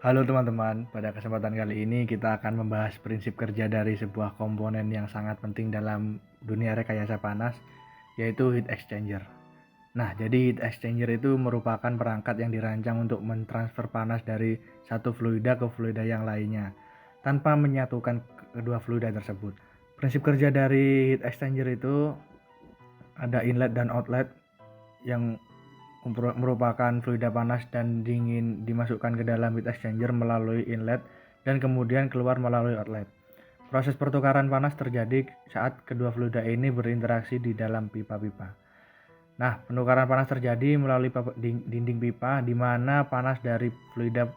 Halo teman-teman, pada kesempatan kali ini kita akan membahas prinsip kerja dari sebuah komponen yang sangat penting dalam dunia rekayasa panas, yaitu heat exchanger. Nah, jadi heat exchanger itu merupakan perangkat yang dirancang untuk mentransfer panas dari satu fluida ke fluida yang lainnya, tanpa menyatukan kedua fluida tersebut. Prinsip kerja dari heat exchanger itu ada inlet dan outlet yang merupakan fluida panas dan dingin dimasukkan ke dalam heat exchanger melalui inlet dan kemudian keluar melalui outlet. Proses pertukaran panas terjadi saat kedua fluida ini berinteraksi di dalam pipa-pipa. Nah, penukaran panas terjadi melalui dinding pipa di mana panas dari fluida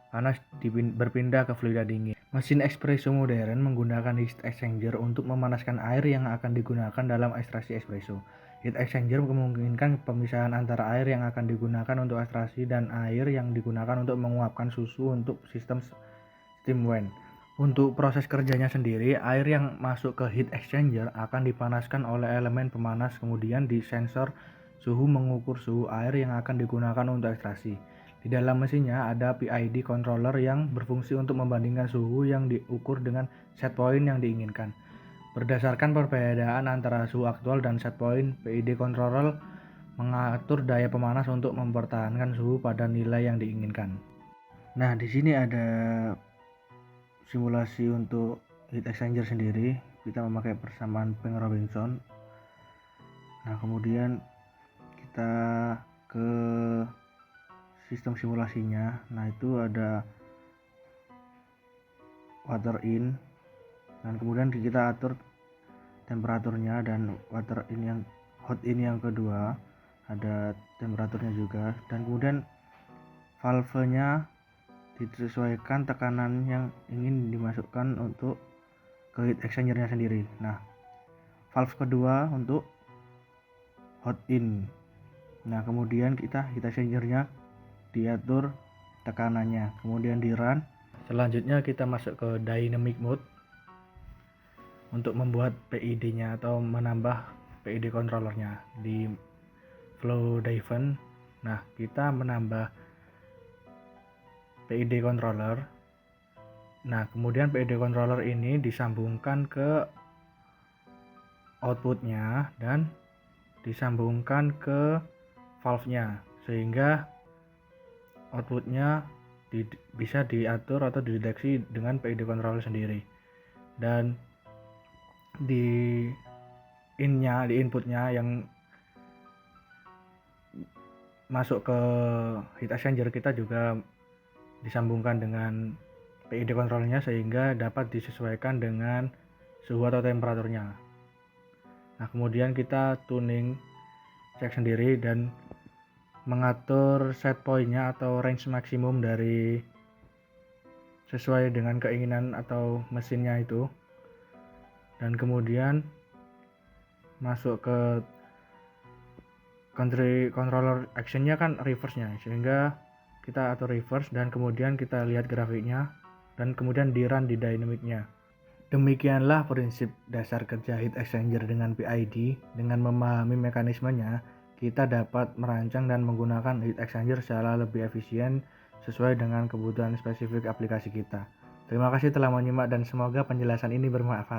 panas berpindah ke fluida dingin. Mesin espresso modern menggunakan heat exchanger untuk memanaskan air yang akan digunakan dalam ekstraksi espresso. Heat exchanger memungkinkan pemisahan antara air yang akan digunakan untuk ekstraksi dan air yang digunakan untuk menguapkan susu untuk sistem steam vent. Untuk proses kerjanya sendiri, air yang masuk ke heat exchanger akan dipanaskan oleh elemen pemanas, kemudian di sensor suhu mengukur suhu air yang akan digunakan untuk ekstraksi. Di dalam mesinnya ada PID controller yang berfungsi untuk membandingkan suhu yang diukur dengan set point yang diinginkan. Berdasarkan perbedaan antara suhu aktual dan set point, PID controller mengatur daya pemanas untuk mempertahankan suhu pada nilai yang diinginkan. Nah, di sini ada simulasi untuk heat exchanger sendiri. Kita memakai persamaan Penck-Robinson. Nah, kemudian kita ke sistem simulasinya. Nah, itu ada water in, dan kemudian kita atur temperaturnya, dan water in yang hot in yang kedua ada temperaturnya juga, dan kemudian valve-nya disesuaikan tekanan yang ingin dimasukkan untuk ke heat exchanger-nya sendiri. Nah, valve kedua untuk hot in. Nah, kemudian kita heat exchanger-nya diatur tekanannya, kemudian di run. Selanjutnya kita masuk ke dynamic mode untuk membuat PID-nya atau menambah PID controllernya di flow driven. Nah, kita menambah PID controller. Nah, kemudian PID controller ini disambungkan ke outputnya dan disambungkan ke valve-nya, sehingga outputnya bisa diatur atau dideteksi dengan PID controller sendiri. Dan di inputnya yang masuk ke heat exchanger kita juga disambungkan dengan PID controllernya sehingga dapat disesuaikan dengan suhu atau temperaturnya. Nah, kemudian kita tuning cek sendiri dan mengatur set point-nya atau range maksimum dari sesuai dengan keinginan atau mesinnya itu, dan kemudian masuk ke controller actionnya kan reverse-nya, sehingga kita atur reverse dan kemudian kita lihat grafiknya dan kemudian di run di dynamic-nya. Demikianlah prinsip dasar kerja heat exchanger dengan PID. Dengan memahami mekanismenya, kita dapat merancang dan menggunakan heat exchanger secara lebih efisien sesuai dengan kebutuhan spesifik aplikasi kita. Terima kasih telah menyimak dan semoga penjelasan ini bermanfaat.